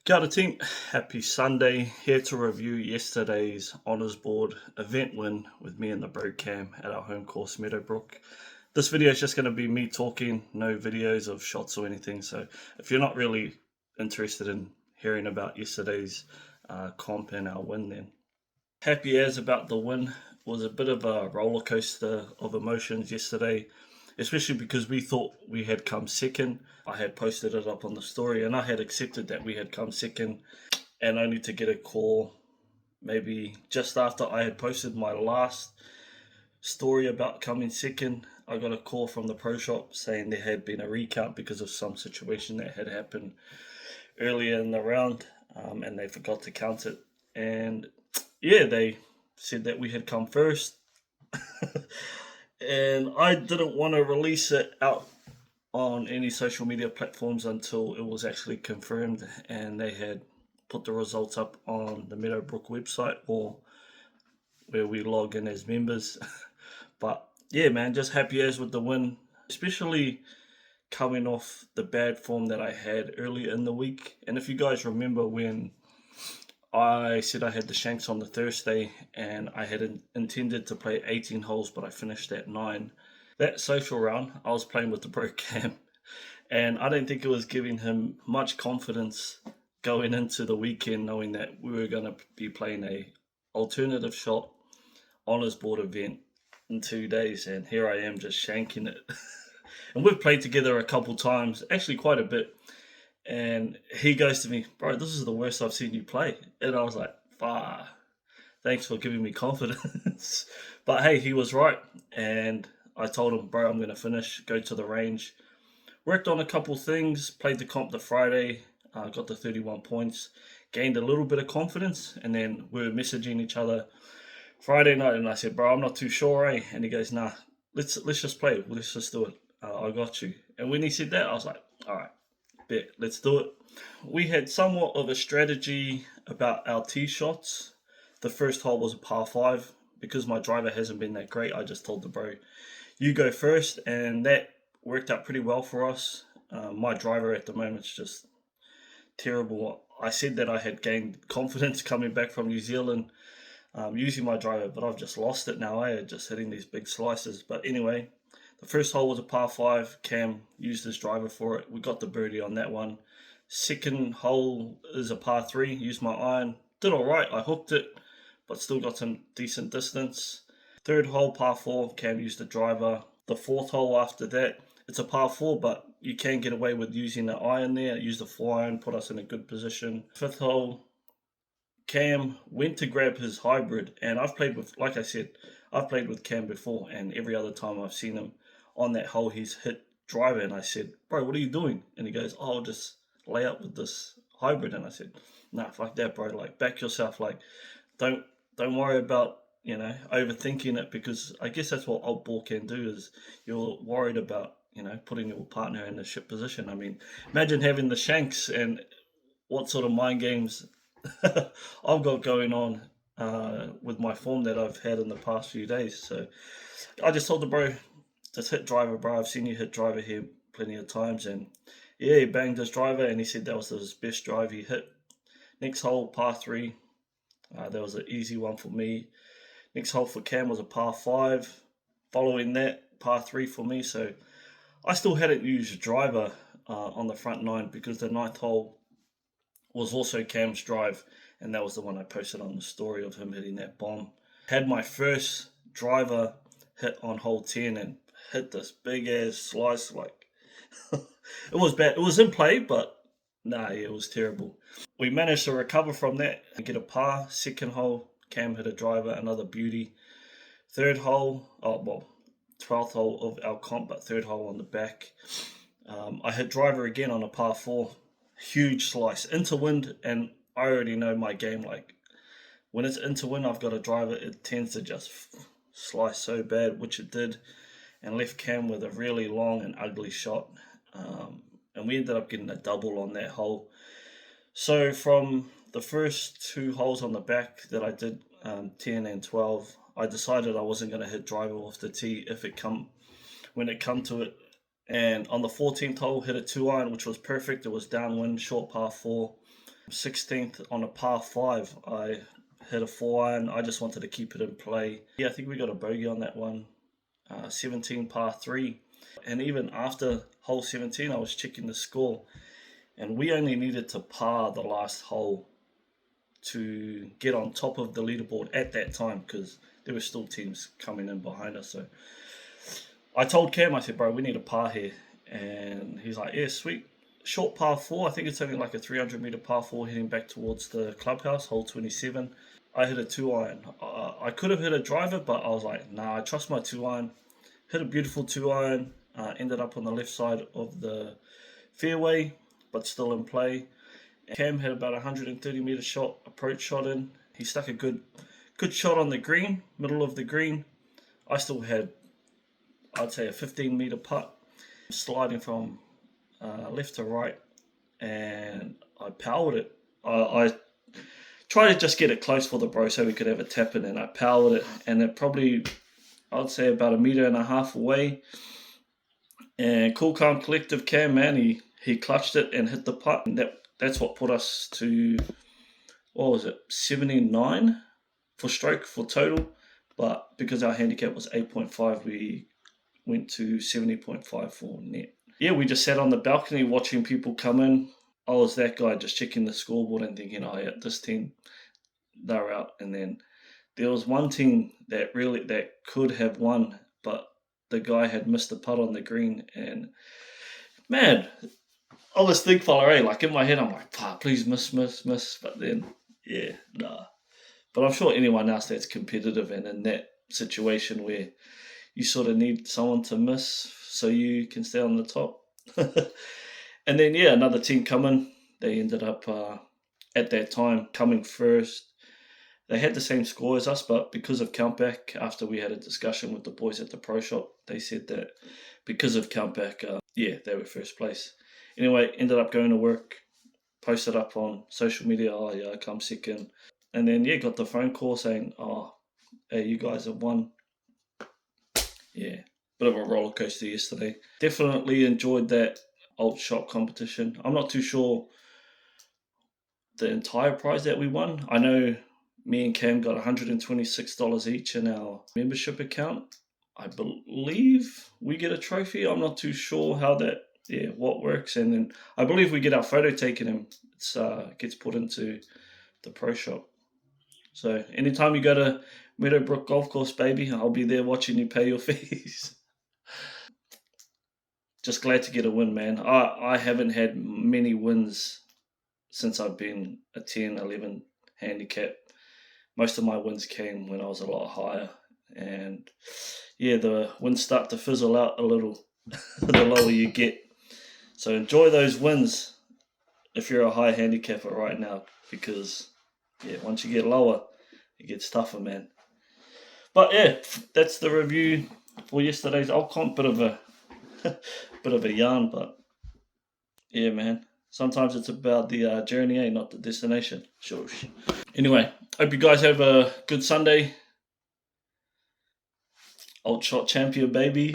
Kia ora team, happy Sunday. Here to review yesterday's honours board event win with me and the bro Cam at our home course Meadowbrook. This video is just going to be me talking, no videos of shots or anything. So if you're not really interested in hearing about yesterday's comp and our win, then happy as about the win. Was a bit of a roller coaster of emotions yesterday, especially because we thought we had come second. I had posted it up on the story and I had accepted that we had come second, and only to get a call maybe just after I had posted my last story about coming second. I got a call from the pro shop saying there had been a recount because of some situation that had happened earlier in the round, and they forgot to count it. And yeah, they said that we had come first. And I didn't want to release it out on any social media platforms until it was actually confirmed and they had put the results up on the Meadowbrook website or where we log in as members. But yeah, man, just happy as with the win, especially coming off the bad form that I had earlier in the week. And if you guys remember when I said I had the Shanks on the Thursday and I had intended to play 18 holes, but I finished at 9. That social round, I was playing with the bro Cam, and I don't think it was giving him much confidence going into the weekend, knowing that we were going to be playing a alternative shot honours board event in 2 days, and here I am just shanking it. And we've played together a couple times, actually quite a bit. And he goes to me, bro, this is the worst I've seen you play. And I was like, thanks for giving me confidence. But hey, he was right. And I told him, bro, I'm going to finish, go to the range. Worked on a couple things, played the comp the Friday, got the 31 points, gained a little bit of confidence. And then we were messaging each other Friday night. And I said, bro, I'm not too sure, eh? And he goes, nah, let's just play. Let's just do it. I got you. And when he said that, I was like, all right. Bet, let's do it. We had somewhat of a strategy about our tee shots. The first hole was a par 5. Because my driver hasn't been that great, I just told the bro, you go first, and that worked out pretty well for us. My driver at the moment is just terrible. I said that I had gained confidence coming back from New Zealand using my driver, but I've just lost it now. Just hitting these big slices. But anyway, the first hole was a par 5. Cam used his driver for it. We got the birdie on that one. Second hole is a par 3. Used my iron. Did all right. I hooked it, but still got some decent distance. Third hole, par 4. Cam used the driver. The fourth hole after that, it's a par 4, but you can get away with using the iron there. Use the 4 iron, put us in a good position. Fifth hole, Cam went to grab his hybrid, and I've played with, like I said, I've played with Cam before, and every other time I've seen him on that hole, he's hit driver, and I said, bro, what are you doing? And he goes, oh, I'll just lay up with this hybrid. And I said, nah, fuck that, bro. Like, back yourself. Like, don't worry about, overthinking it, because I guess that's what old ball can do, is you're worried about, putting your partner in a shit position. I mean, imagine having the Shanks and what sort of mind games I've got going on with my form that I've had in the past few days. So I just told the bro, just hit driver, bro. I've seen you hit driver here plenty of times. And yeah, he banged his driver, and he said that was his best drive he hit. Next hole, par 3. That was an easy one for me. Next hole for Cam was a par 5. Following that, par 3 for me. So I still hadn't used driver on the front 9, because the 9th hole was also Cam's drive, and that was the one I posted on the story of him hitting that bomb. Had my first driver hit on hole 10 and hit this big ass slice. Like, it was bad. It was in play, but nah, it was terrible. We managed to recover from that and get a par. Second hole, Cam hit a driver, another beauty. Third hole, 12th hole of our comp, but third hole on the back. I hit driver again on a par 4. Huge slice into wind, and I already know my game. Like, when it's into wind, I've got a driver, it tends to just slice so bad, which it did, and left Cam with a really long and ugly shot. And we ended up getting a double on that hole. So from the first 2 holes on the back that I did, 10 and 12, I decided I wasn't going to hit driver off the tee when it come to it. And on the 14th hole, hit a 2 iron, which was perfect. It was downwind, short par 4. 16th on a par 5. I hit a 4-iron. I just wanted to keep it in play. Yeah, I think we got a bogey on that one. 17 par 3. And even after hole 17, I was checking the score. And we only needed to par the last hole to get on top of the leaderboard at that time, because there were still teams coming in behind us. So I told Cam, I said, bro, we need a par here. And he's like, yeah, sweet. Short par 4. I think it's only like a 300-meter par 4 heading back towards the clubhouse, hole 27. I hit a 2-iron. I could have hit a driver, but I was like, nah, I trust my 2-iron. Hit a beautiful 2-iron. Ended up on the left side of the fairway, but still in play. Cam had about a 130-meter shot, approach shot in. He stuck a good shot on the green, middle of the green. I still had, I'd say, a 15-meter putt, sliding from left to right, and I powered it. I tried to just get it close for the bro so we could have a tap in, and I powered it, and it probably, I'd say, about 1.5 meters away. And cool, calm, collective Cam, man, he clutched it and hit the putt, and that's what put us to, what was it, 79 for stroke for total. But because our handicap was 8.5, we went to 70.5 for net. Yeah, we just sat on the balcony watching people come in. I was that guy just checking the scoreboard and thinking, oh yeah, this team, they're out. And then there was one team that could have won, but the guy had missed the putt on the green. And man, I was thinking, like in my head, I'm like, please miss. But then, yeah, nah. But I'm sure anyone else that's competitive and in that situation where you sort of need someone to miss so you can stay on the top. And then, yeah, another team coming. They ended up, at that time, coming first. They had the same score as us, but because of countback, after we had a discussion with the boys at the pro shop, they said that because of countback, they were first place. Anyway, ended up going to work, posted up on social media, oh yeah, I come second. And then, got the phone call saying, oh, hey, you guys have won. Yeah, bit of a roller coaster yesterday. Definitely enjoyed that alt shop competition. I'm not too sure the entire prize that we won. I know me and Cam got $126 each in our membership account. I believe we get a trophy. I'm not too sure how that, what works. And then I believe we get our photo taken and it gets put into the pro shop. So anytime you go to Meadowbrook Golf Course, baby, I'll be there watching you pay your fees. Just glad to get a win, man. I haven't had many wins since I've been a 10, 11 handicap. Most of my wins came when I was a lot higher. And the wins start to fizzle out a little the lower you get. So enjoy those wins if you're a high handicapper right now, because once you get lower, it gets tougher, man. But that's the review for yesterday's alt comp. Bit of a yarn, but yeah, man. Sometimes it's about the journey, not the destination. Sure. Anyway, hope you guys have a good Sunday. Alt shot champion, baby.